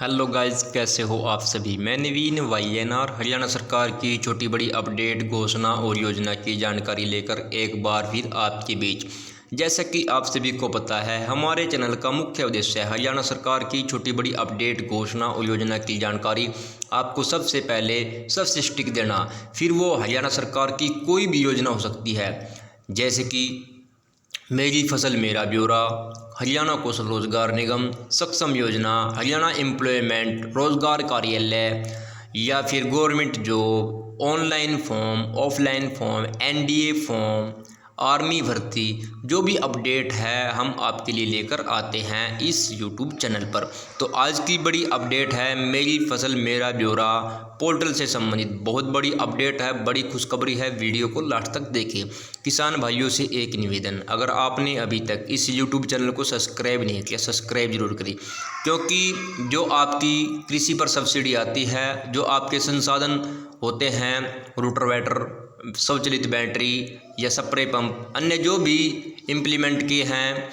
Hello guys, कैसे हो आप सभी। मैं नवीन वाईएनआर हरियाणा सरकार की छोटी बड़ी अपडेट, घोषणा और योजना की जानकारी लेकर एक बार फिर आपके बीच। जैसा कि आप सभी को पता है, हमारे चैनल का मुख्य उद्देश्य है हरियाणा सरकार की छोटी बड़ी अपडेट, घोषणा और योजना की जानकारी आपको सबसे पहले सबसे स्टिक देना। फिर वो हरियाणा सरकार की कोई भी योजना हो सकती है, जैसे कि मेरी फसल मेरा ब्यौरा, हरियाणा कौशल रोजगार निगम, सक्षम योजना, हरियाणा एम्प्लॉयमेंट रोजगार कार्यालय, या फिर government job, online form, offline form, NDA form, army भर्ती, जो भी अपडेट है हम आपके लिए लेकर आते हैं इस यूट्यूब चैनल पर। तो आज की बड़ी अपडेट है मेरी फसल मेरा ब्यौरा पोर्टल से संबंधित। बहुत बड़ी अपडेट है, बड़ी खुशखबरी है। वीडियो को लास्ट तक देखिए। किसान भाइयों से एक निवेदन, अगर आपने अभी तक इस यूट्यूब चैनल को सब्सक्राइब नहीं किया, सब्सक्राइब जरूर करिए, क्योंकि जो आपकी कृषि पर सब्सिडी आती है, जो आपके संसाधन होते हैं, रोटावेटर, स्वचालित बैटरी या स्प्रे पंप, अन्य जो भी इम्प्लीमेंट किए हैं,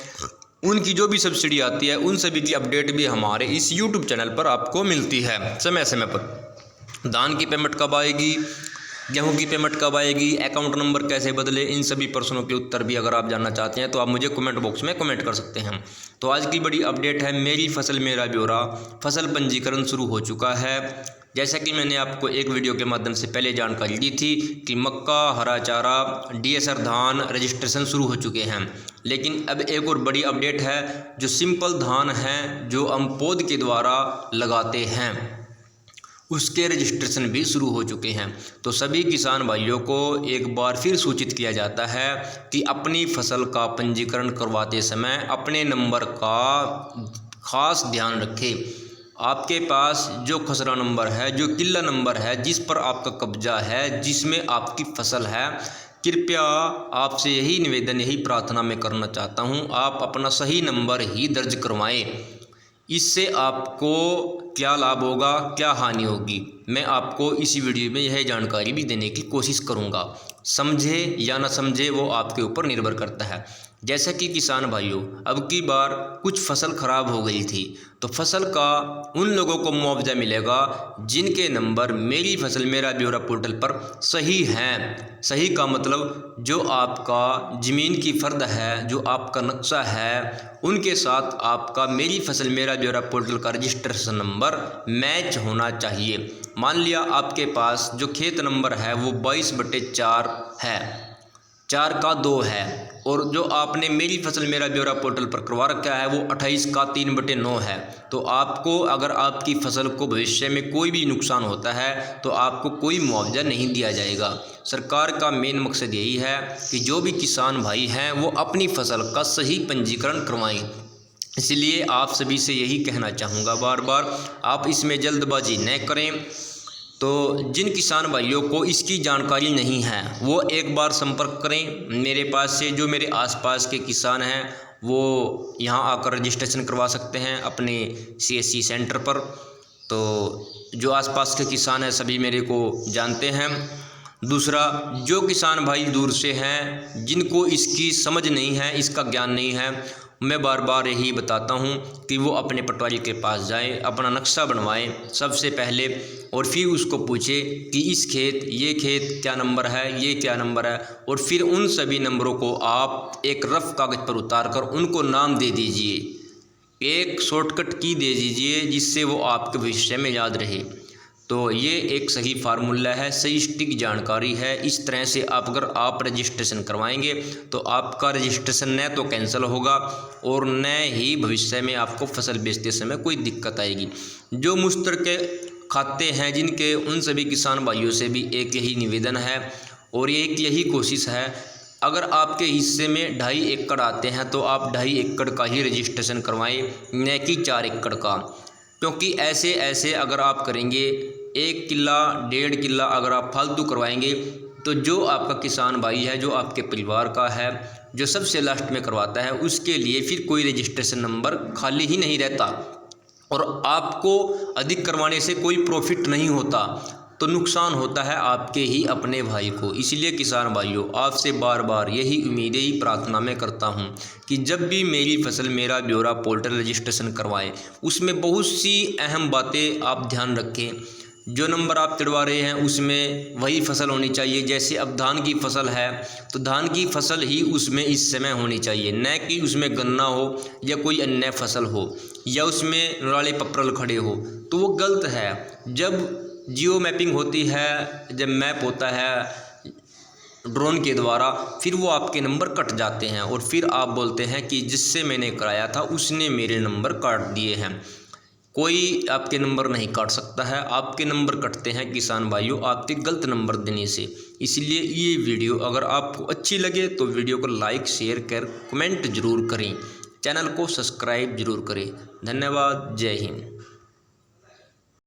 उनकी जो भी सब्सिडी आती है, उन सभी की अपडेट भी हमारे इस यूट्यूब चैनल पर आपको मिलती है समय समय पर। धान की पेमेंट कब आएगी, गेहूं की पेमेंट कब आएगी, अकाउंट नंबर कैसे बदले, इन सभी प्रश्नों के उत्तर भी अगर आप जानना चाहते हैं तो आप मुझे कमेंट बॉक्स में कमेंट कर सकते हैं। तो आज की बड़ी अपडेट है मेरी फसल मेरा ब्यौरा। फसल पंजीकरण शुरू हो चुका है। जैसा कि मैंने आपको एक वीडियो के माध्यम से पहले जानकारी दी थी कि मक्का, हरा चारा, डीएसआर धान रजिस्ट्रेशन शुरू हो चुके हैं। लेकिन अब एक और बड़ी अपडेट है, जो सिंपल धान है जो हम पौध के द्वारा लगाते हैं, उसके रजिस्ट्रेशन भी शुरू हो चुके हैं। तो सभी किसान भाइयों को एक बार फिर सूचित किया जाता है कि अपनी फसल का पंजीकरण करवाते समय अपने नंबर का खास ध्यान रखें। आपके पास जो खसरा नंबर है, जो किला नंबर है, जिस पर आपका कब्जा है, जिसमें आपकी फसल है, कृपया आपसे यही निवेदन, यही प्रार्थना मैं करना चाहता हूं, आप अपना सही नंबर ही दर्ज करवाएं। इससे आपको क्या लाभ होगा, क्या हानि होगी, मैं आपको इसी वीडियो में यह जानकारी भी देने की कोशिश करूंगा। समझे या ना समझे वो आपके ऊपर निर्भर करता है। जैसा कि किसान भाइयों, अब की बार कुछ फसल खराब हो गई थी, तो फसल का उन लोगों को मुआवजा मिलेगा जिनके नंबर मेरी फसल मेरा ब्यौरा पोर्टल पर सही हैं। सही का मतलब जो आपका ज़मीन की फ़र्द है, जो आपका नक्शा है, उनके साथ आपका मेरी फसल मेरा ब्यौरा पोर्टल का रजिस्ट्रेशन नंबर मैच होना चाहिए। मान लिया आपके पास जो खेत नंबर है वो 22/4 है, 4 का 2 है, और जो आपने मेरी फसल मेरा ब्यौरा पोर्टल पर करवा रखा है वो 28 का 3/9 है। तो आपको, अगर आपकी फसल को भविष्य में कोई भी नुकसान होता है तो आपको कोई मुआवजा नहीं दिया जाएगा। सरकार का मेन मकसद यही है कि जो भी किसान भाई हैं वो अपनी फसल का सही पंजीकरण करवाएं। इसलिए आप सभी से यही कहना चाहूँगा बार बार, आप इसमें जल्दबाजी न करें। तो जिन किसान भाइयों को इसकी जानकारी नहीं है वो एक बार संपर्क करें मेरे पास से। जो मेरे आसपास के किसान हैं वो यहाँ आकर रजिस्ट्रेशन करवा सकते हैं अपने CSC सेंटर पर। तो जो आसपास के किसान हैं सभी मेरे को जानते हैं। दूसरा, जो किसान भाई दूर से हैं, जिनको इसकी समझ नहीं है, इसका ज्ञान नहीं है, मैं बार बार यही बताता हूँ कि वो अपने पटवारी के पास जाएं, अपना नक्शा बनवाएं सबसे पहले, और फिर उसको पूछे कि इस खेत, ये खेत क्या नंबर है, ये क्या नंबर है, और फिर उन सभी नंबरों को आप एक रफ कागज़ पर उतार कर उनको नाम दे दीजिए। एक शॉर्टकट की दे दीजिए जिससे वो आपके भविष्य में याद रहे। तो ये एक सही फार्मूला है, सही स्टिक जानकारी है। इस तरह से अगर आप रजिस्ट्रेशन करवाएंगे तो आपका रजिस्ट्रेशन न तो कैंसिल होगा और न ही भविष्य में आपको फसल बेचते समय कोई दिक्कत आएगी। जो मुश्तरके खाते हैं जिनके, उन सभी किसान भाइयों से भी एक यही निवेदन है और एक यही कोशिश है, अगर आपके हिस्से में 2.5 एकड़ आते हैं तो आप 2.5 एकड़ का ही रजिस्ट्रेशन करवाएं, न कि 4 एकड़ का। क्योंकि ऐसे ऐसे अगर आप करेंगे, 1 किला 1.5 किला अगर आप फालतू करवाएंगे तो जो आपका किसान भाई है, जो आपके परिवार का है, जो सबसे लास्ट में करवाता है, उसके लिए फिर कोई रजिस्ट्रेशन नंबर खाली ही नहीं रहता और आपको अधिक करवाने से कोई प्रॉफिट नहीं होता। तो नुकसान होता है आपके ही अपने भाई को। इसलिए किसान भाइयों, आपसे बार बार यही उम्मीदें ही प्रार्थना मैं करता हूं कि जब भी मेरी फसल मेरा ब्यौरा पोर्टल रजिस्ट्रेशन करवाएं, उसमें बहुत सी अहम बातें आप ध्यान रखें। जो नंबर आप चढ़वा रहे हैं उसमें वही फसल होनी चाहिए। जैसे अब धान की फसल है तो धान की फसल ही उसमें इस समय होनी चाहिए, न कि उसमें गन्ना हो या कोई अन्य फसल हो या उसमें नाले पपरल खड़े हो, तो वो गलत है। जब जियो मैपिंग होती है, जब मैप होता है ड्रोन के द्वारा, फिर वो आपके नंबर कट जाते हैं और फिर आप बोलते हैं कि जिससे मैंने कराया था उसने मेरे नंबर काट दिए हैं। कोई आपके नंबर नहीं काट सकता है, आपके नंबर कटते हैं किसान भाइयों आपके गलत नंबर देने से। इसलिए ये वीडियो अगर आपको अच्छी लगे तो वीडियो को लाइक शेयर कर कमेंट ज़रूर करें, चैनल को सब्सक्राइब ज़रूर करें। धन्यवाद, जय हिंद।